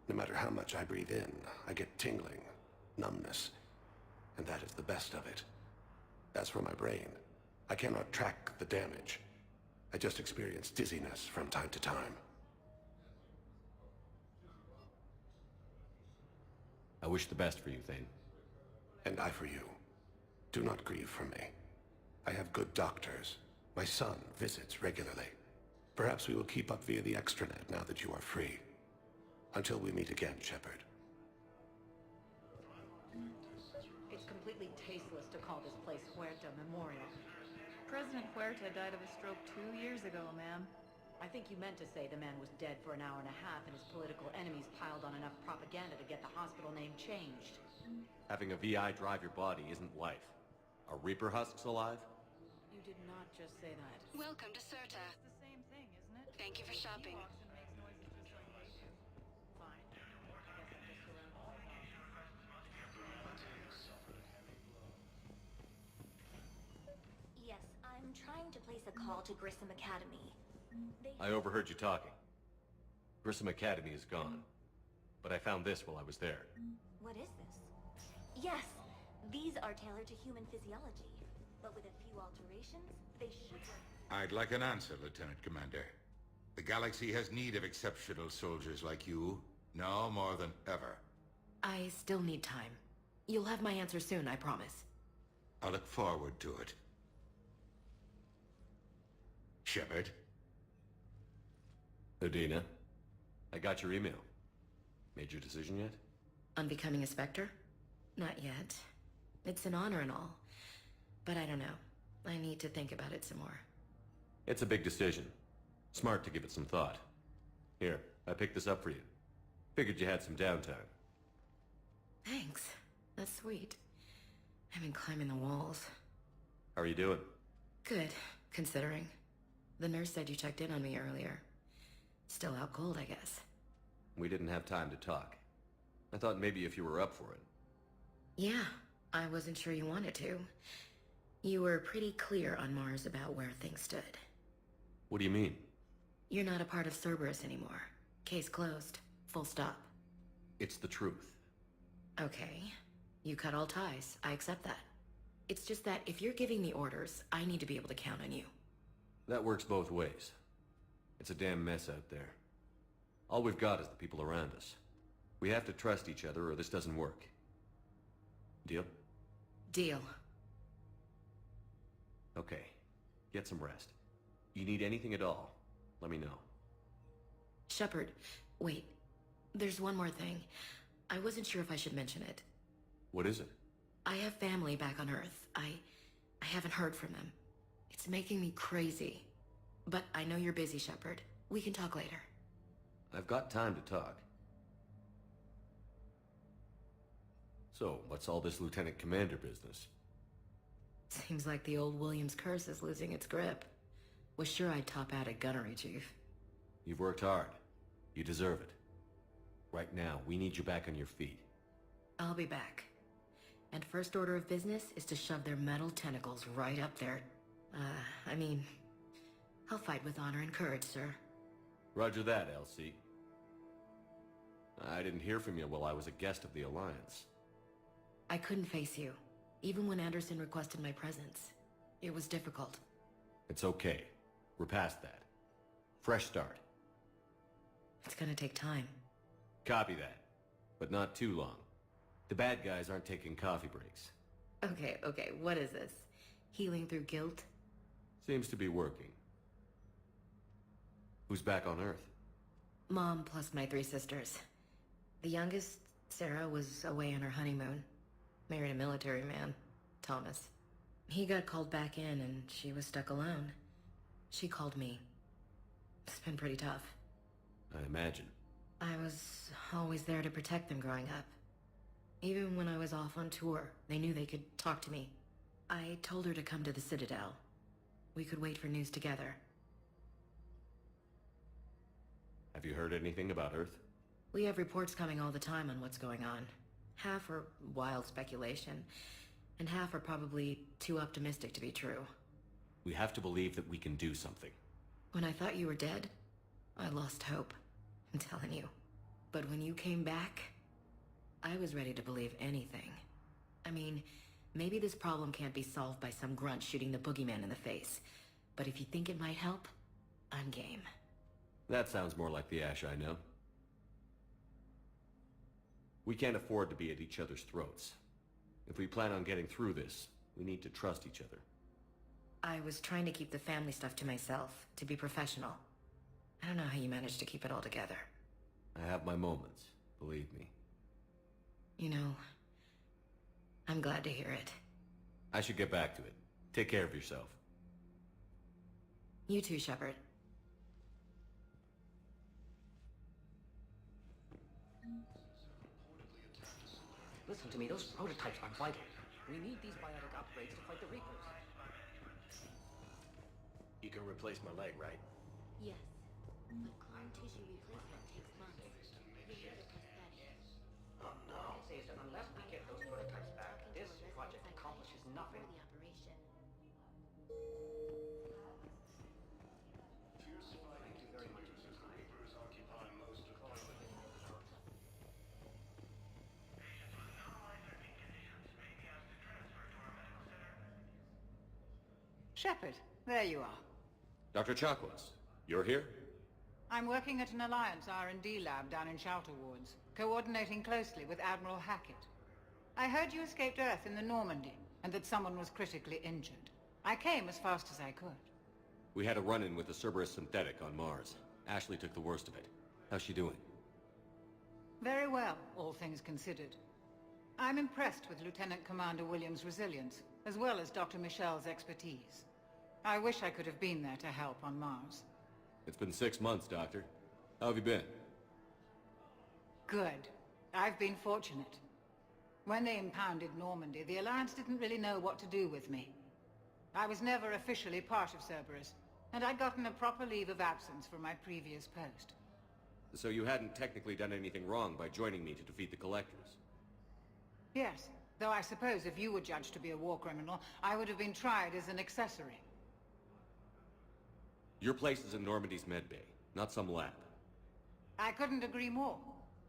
No matter how much I breathe in, I get tingling, numbness, and that is the best of it. As for my brain, I cannot track the damage. I just experience dizziness from time to time. I wish the best for you, Thane. And I for you. Do not grieve for me. I have good doctors. My son visits regularly. Perhaps we will keep up via the extranet now that you are free. Until we meet again, Shepard. It's completely tasteless to call this place Huerta Memorial. President Huerta died of a stroke 2 years ago, ma'am. I think you meant to say the man was dead for an hour and a half and his political enemies piled on enough propaganda to get the hospital name changed. Having a VI drive your body isn't life. Are Reaper husks alive? You did not just say that. Welcome to Cirta. It's the same thing, isn't it? Thank you for shopping. He walks and makes noises just like they do. Fine. I guess I'm just around. Yes, I'm trying to place a call to Grissom Academy. I overheard you talking. Grissom Academy is gone. But I found this while I was there. What is this? Yes, these are tailored to human physiology. But with a few alterations, they should work. I'd like an answer, Lieutenant Commander. The galaxy has need of exceptional soldiers like you, now more than ever. I still need time. You'll have my answer soon, I promise. I look forward to it. Shepard? Udina, I got your email. Made your decision yet? On becoming a Spectre? Not yet. It's an honor and all. But I don't know. I need to think about it some more. It's a big decision. Smart to give it some thought. Here, I picked this up for you. Figured you had some downtime. Thanks. That's sweet. I've been climbing the walls. How are you doing? Good, considering. The nurse said you checked in on me earlier. Still out cold, I guess. We didn't have time to talk. I thought maybe if you were up for it. Yeah, I wasn't sure you wanted to. You were pretty clear on Mars about where things stood. What do you mean? You're not a part of Cerberus anymore. Case closed. Full stop. It's the truth. Okay. You cut all ties. I accept that. It's just that if you're giving me orders, I need to be able to count on you. That works both ways. It's a damn mess out there. All we've got is the people around us. We have to trust each other or this doesn't work. Deal? Deal. Okay. Get some rest. You need anything at all, let me know. Shepard, wait. There's one more thing. I wasn't sure if I should mention it. What is it? I have family back on Earth. I haven't heard from them. It's making me crazy. But I know you're busy, Shepard. We can talk later. I've got time to talk. So, what's all this Lieutenant Commander business? Seems like the old Williams curse is losing its grip. Was sure I'd top out at gunnery, Chief. You've worked hard. You deserve it. Right now, we need you back on your feet. I'll be back. And first order of business is to shove their metal tentacles right up there. I'll fight with honor and courage, sir. Roger that, LC. I didn't hear from you while I was a guest of the Alliance. I couldn't face you, even when Anderson requested my presence. It was difficult. It's okay. We're past that. Fresh start. It's gonna take time. Copy that. But not too long. The bad guys aren't taking coffee breaks. Okay, what is this? Healing through guilt? Seems to be working. Who's back on Earth? Mom plus my 3 sisters. The youngest, Sarah, was away on her honeymoon. Married a military man, Thomas. He got called back in and she was stuck alone. She called me. It's been pretty tough. I imagine. I was always there to protect them growing up. Even when I was off on tour, they knew they could talk to me. I told her to come to the Citadel. We could wait for news together. Have you heard anything about Earth? We have reports coming all the time on what's going on. Half are wild speculation, and half are probably too optimistic to be true. We have to believe that we can do something. When I thought you were dead, I lost hope. I'm telling you. But when you came back, I was ready to believe anything. I mean, maybe this problem can't be solved by some grunt shooting the boogeyman in the face. But if you think it might help, I'm game. That sounds more like the Ash I know. We can't afford to be at each other's throats. If we plan on getting through this, we need to trust each other. I was trying to keep the family stuff to myself, to be professional. I don't know how you managed to keep it all together. I have my moments, believe me. You know, I'm glad to hear it. I should get back to it. Take care of yourself. You too, Shepard. Listen to me, those prototypes are vital. We need these biotic upgrades to fight the Reapers. You can replace my leg, right? Yes. But clone tissue replacement takes months. You need a prosthetic. Oh no. All I'll say is that unless we get those prototypes back, this project accomplishes nothing. The operation. Thank you very much for your time. Shepard, there you are. Dr. Chakwas, you're here? I'm working at an Alliance R&D lab down in Shelter Wards, coordinating closely with Admiral Hackett. I heard you escaped Earth in the Normandy, and that someone was critically injured. I came as fast as I could. We had a run-in with the Cerberus synthetic on Mars. Ashley took the worst of it. How's she doing? Very well, all things considered. I'm impressed with Lieutenant Commander Williams' resilience, as well as Dr. Michel's expertise. I wish I could have been there to help on Mars. It's been 6 months, Doctor. How have you been? Good. I've been fortunate. When they impounded Normandy, the Alliance didn't really know what to do with me. I was never officially part of Cerberus, and I'd gotten a proper leave of absence from my previous post. So you hadn't technically done anything wrong by joining me to defeat the Collectors? Yes, though I suppose if you were judged to be a war criminal, I would have been tried as an accessory. Your place is in Normandy's medbay, not some lab. I couldn't agree more.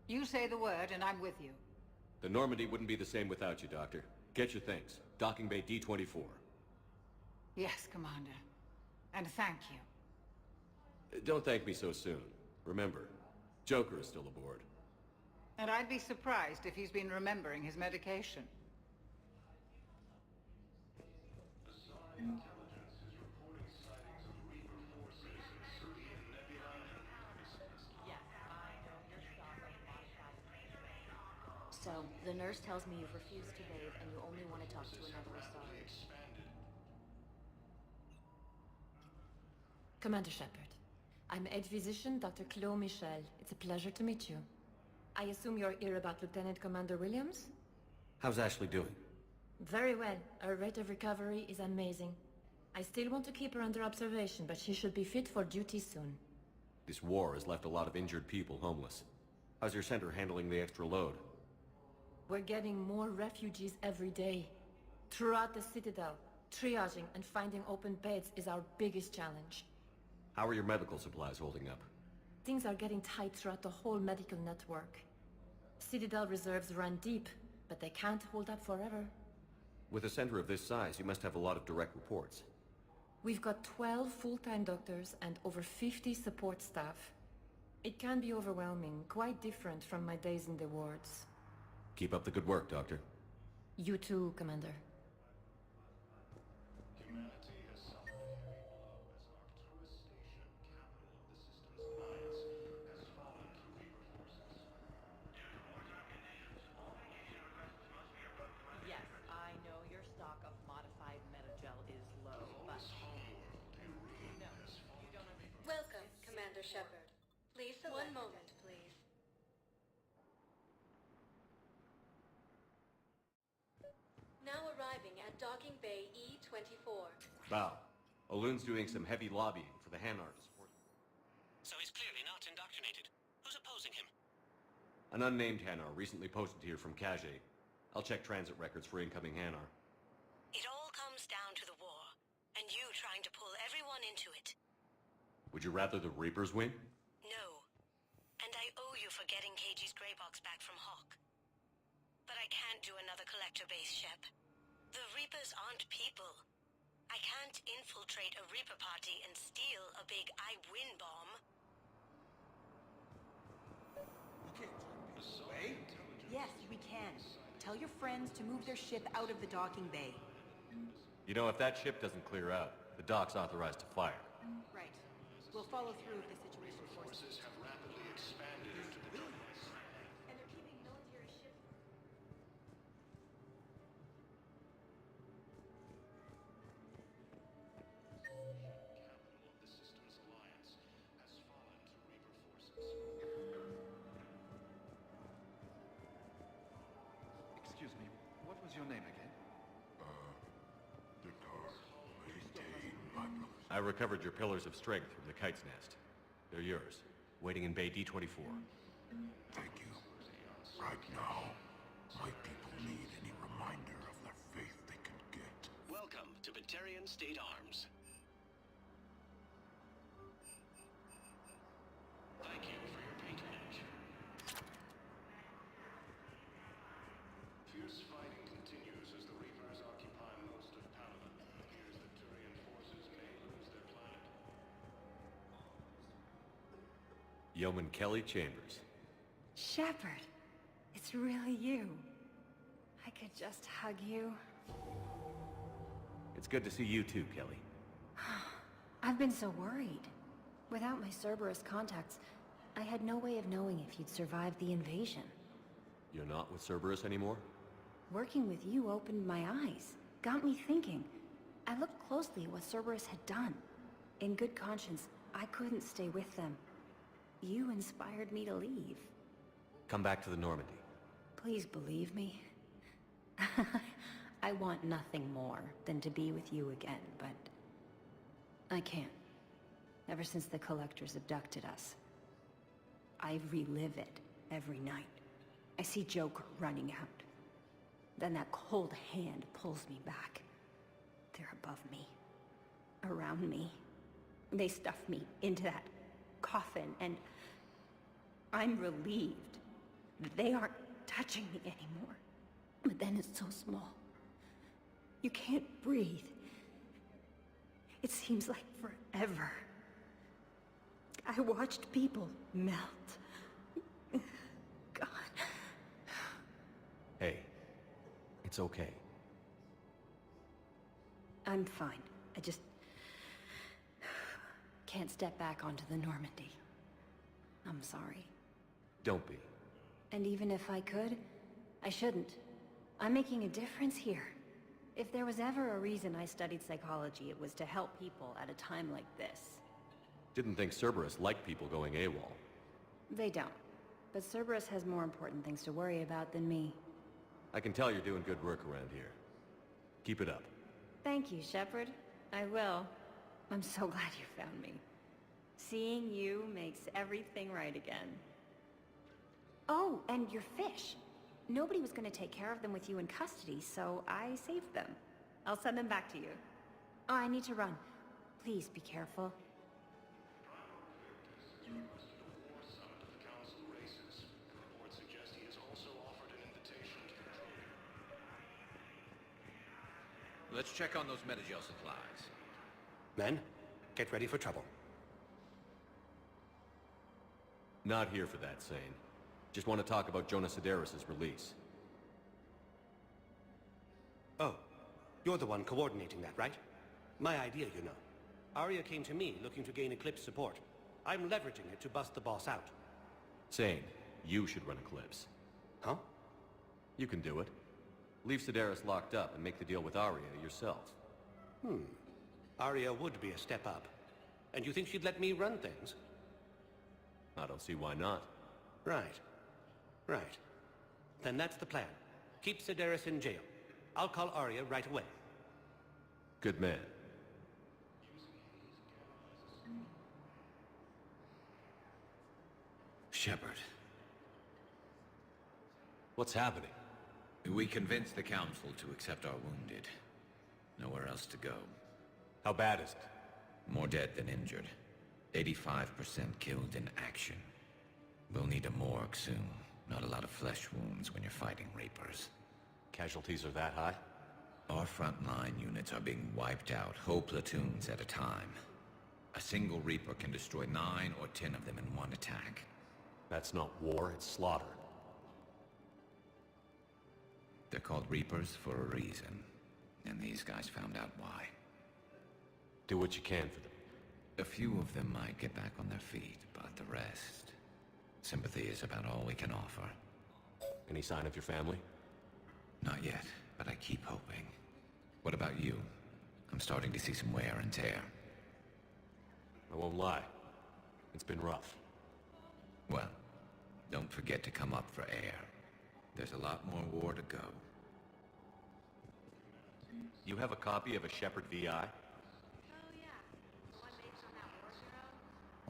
You say the word and I'm with you. The Normandy wouldn't be the same without you, Doctor. Get your things. Docking Bay D-24. Yes, Commander. And thank you. Don't thank me so soon. Remember, Joker is still aboard. And I'd be surprised if he's been remembering his medication. So, the nurse tells me you've refused to bathe and you only want to talk to another Asari. Commander Shepard, I'm Head Physician Dr. Claude Michel. It's a pleasure to meet you. I assume you're here about Lieutenant Commander Williams? How's Ashley doing? Very well. Her rate of recovery is amazing. I still want to keep her under observation, but she should be fit for duty soon. This war has left a lot of injured people homeless. How's your center handling the extra load? We're getting more refugees every day. Throughout the Citadel, triaging and finding open beds is our biggest challenge. How are your medical supplies holding up? Things are getting tight throughout the whole medical network. Citadel reserves run deep, but they can't hold up forever. With a center of this size, you must have a lot of direct reports. We've got 12 full-time doctors and over 50 support staff. It can be overwhelming, quite different from my days in the wards. Keep up the good work, Doctor. You too, Commander. Yes, I know your stock of modified metagel is low, but... No, you don't understand. Welcome, Commander Shepard. Please select... One moment, please. Now arriving at Docking Bay E-24. Bow. Olun's doing some heavy lobbying for the Hanar to support. So he's clearly not indoctrinated. Who's opposing him? An unnamed Hanar recently posted here from Kage. I'll check transit records for incoming Hanar. It all comes down to the war, and you trying to pull everyone into it. Would you rather the Reapers win? No. And I owe you for getting KG's Grey Box back from Hawk. But I can't do another collector base, Shep. The Reapers aren't people. I can't infiltrate a Reaper party and steal a big I win bomb. Yes, we can. Tell your friends to move their ship out of the docking bay. You know, if that ship doesn't clear out, the dock's authorized to fire. Right. We'll follow through if the situation forces. Have rapidly expanded into the And they're keeping military ships... Excuse me, what was your name again? I recovered your pillars of strength from the Kite's Nest. They're yours, waiting in Bay D-24. Thank you. Right now, my people need any reminder of the faith they can get. Welcome to Batarian State Arms. Thank you for your patronage. Fierce fighting continues as the Reapers occupy most of Paladin. It appears that Turian forces may lose their planet. Yeoman Kelly Chambers. Shepard, it's really you. I could just hug you. It's good to see you too, Kelly. I've been so worried. Without my Cerberus contacts, I had no way of knowing if you'd survived the invasion. You're not with Cerberus anymore? Working with you opened my eyes, got me thinking. I looked closely at what Cerberus had done. In good conscience, I couldn't stay with them. You inspired me to leave. Come back to the Normandy. Please believe me. I want nothing more than to be with you again, but... I can't. Ever since the Collectors abducted us, I relive it every night. I see Joker running out. Then that cold hand pulls me back. They're above me. Around me. They stuff me into that coffin, and I'm relieved They aren't touching me anymore. But then it's so small. You can't breathe. It seems like forever. I watched people melt. God. Hey, it's okay. I'm fine. I just can't step back onto the Normandy. I'm sorry. Don't be. And even if I could, I shouldn't. I'm making a difference here. If there was ever a reason I studied psychology, it was to help people at a time like this. Didn't think Cerberus liked people going AWOL. They don't. But Cerberus has more important things to worry about than me. I can tell you're doing good work around here. Keep it up. Thank you, Shepard. I will. I'm so glad you found me. Seeing you makes everything right again. Oh, and your fish. Nobody was going to take care of them with you in custody, so I saved them. I'll send them back to you. Oh, I need to run. Please be careful. Let's check on those Metagel supplies. Men, get ready for trouble. Not here for that, Sane. Just want to talk about Jonas Sedaris' release. Oh, you're the one coordinating that, right? My idea, you know. Arya came to me looking to gain Eclipse support. I'm leveraging it to bust the boss out. Sane, you should run Eclipse. Huh? You can do it. Leave Sedaris locked up and make the deal with Arya yourself. Arya would be a step up. And you think she'd let me run things? I don't see why not. Right. Right. Then that's the plan. Keep Sedaris in jail. I'll call Arya right away. Good man. Shepard. What's happening? We convinced the Council to accept our wounded. Nowhere else to go. How bad is it? More dead than injured. 85% killed in action. We'll need a morgue soon. Not a lot of flesh wounds when you're fighting Reapers. Casualties are that high? Our frontline units are being wiped out, whole platoons at a time. A single Reaper can destroy 9 or 10 of them in one attack. That's not war, it's slaughter. They're called Reapers for a reason. And these guys found out why. Do what you can for them. A few of them might get back on their feet, but the rest... Sympathy is about all we can offer. Any sign of your family? Not yet, but I keep hoping. What about you? I'm starting to see some wear and tear. I won't lie. It's been rough. Well, don't forget to come up for air. There's a lot more war to go. You have a copy of a Shepard VI?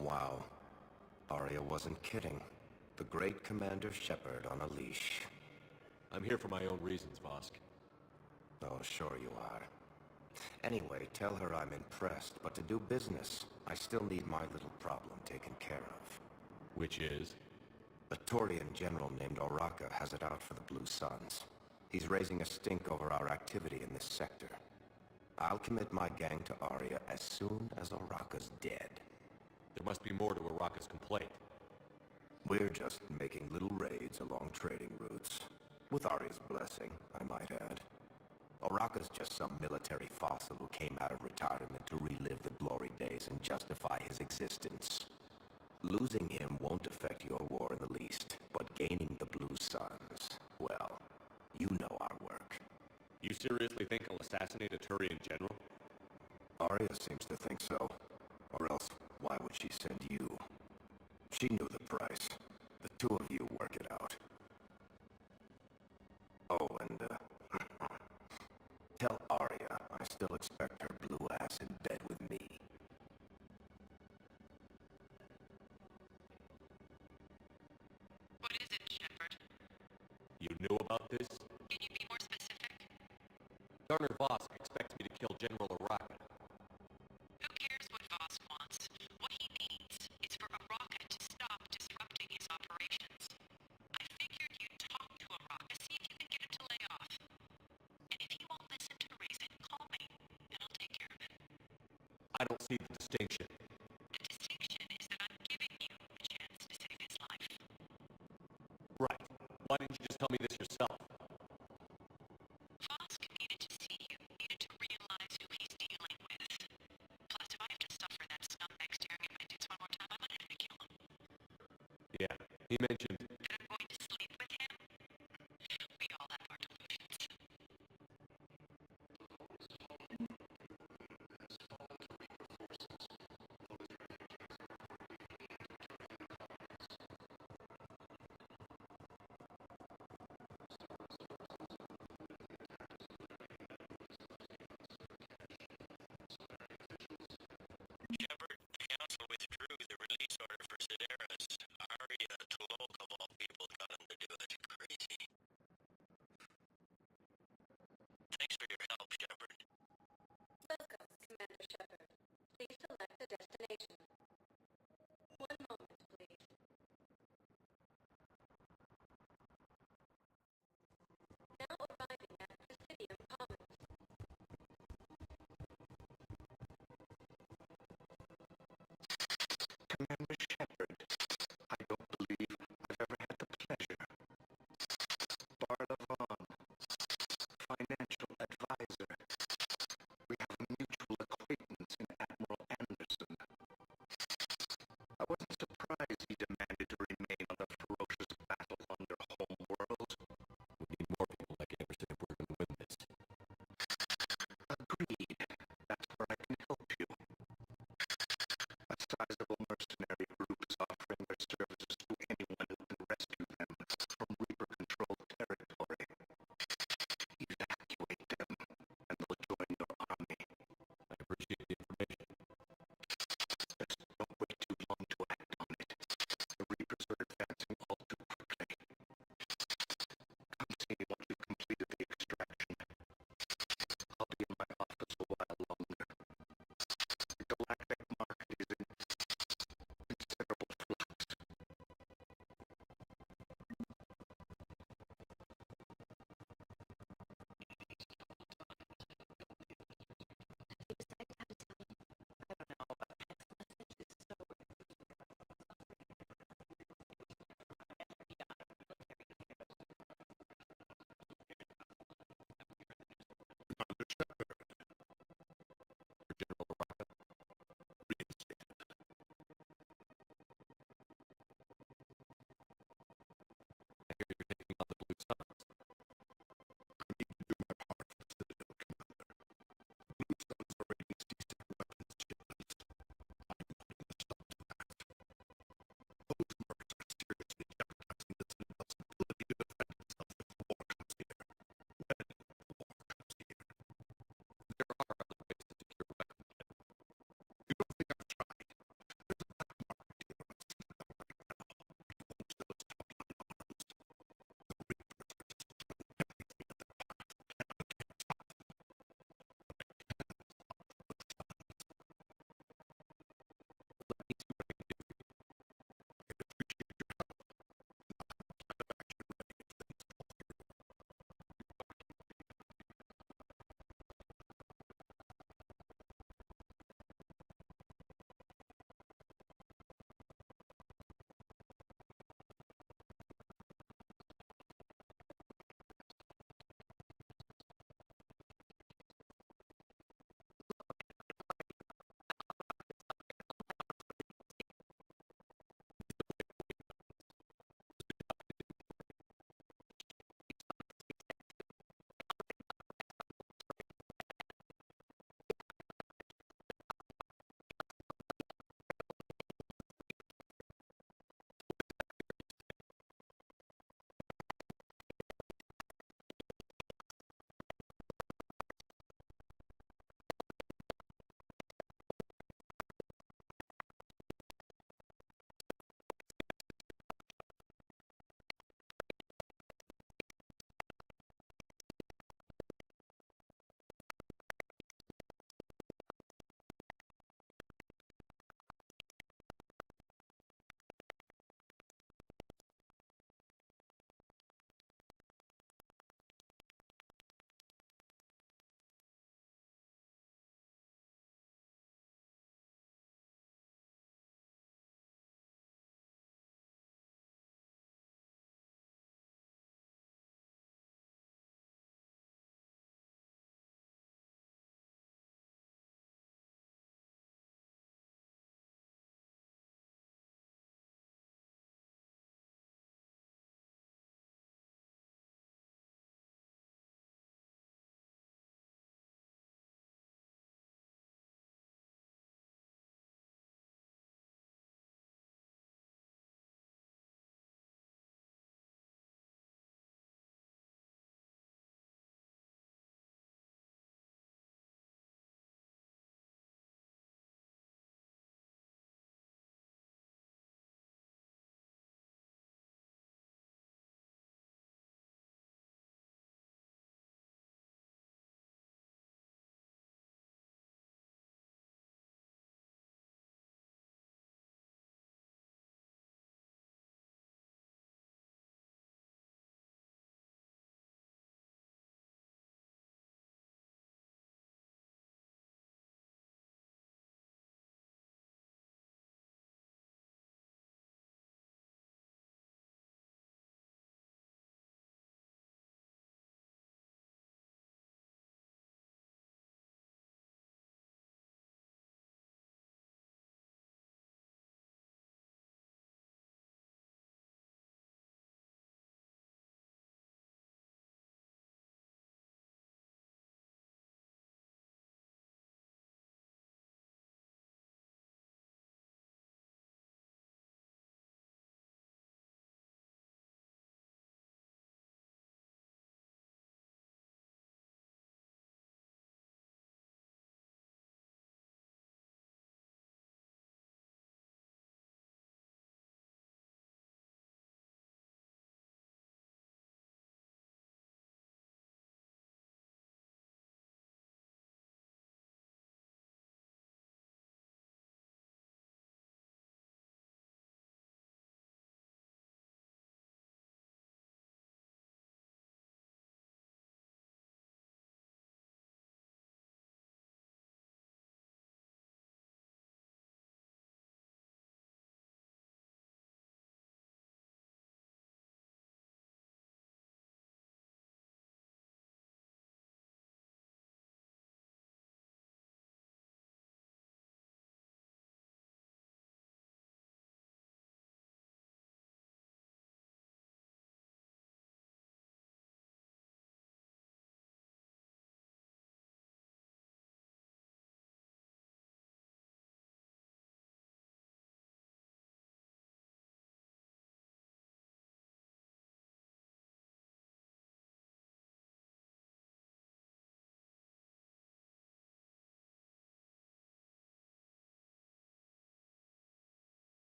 Wow. Arya wasn't kidding. The great Commander Shepard on a leash. I'm here for my own reasons, Vosk. Oh, sure you are. Anyway, tell her I'm impressed, but to do business, I still need my little problem taken care of. Which is? A Taurian general named Oraka has it out for the Blue Suns. He's raising a stink over our activity in this sector. I'll commit my gang to Arya as soon as Oraka's dead. There must be more to Oraka's complaint. We're just making little raids along trading routes. With Arya's blessing, I might add. Oraka's just some military fossil who came out of retirement to relive the glory days and justify his existence. Losing him won't affect your war in the least, but gaining the Blue Suns, well, you know our work. You seriously think I'll assassinate a Turian general? Arya seems to think so. Or else, why would she send you? She knew the price. The two of you work it out. Oh, and, tell Arya I still expect her blue ass in bed with me. What is it, Shepard? You knew about this? Can you be more specific? Garner Vosk expects me to kill General Oraka. Who cares what Voss wants? What he needs is for Oraka to stop disrupting his operations. I figured tell me this yourself. Vosk needed to see you, needed to realize who he's dealing with. Plus, if I have to suffer that scumbag staring at my tits one more time, I might have to kill him. Yeah, he mentioned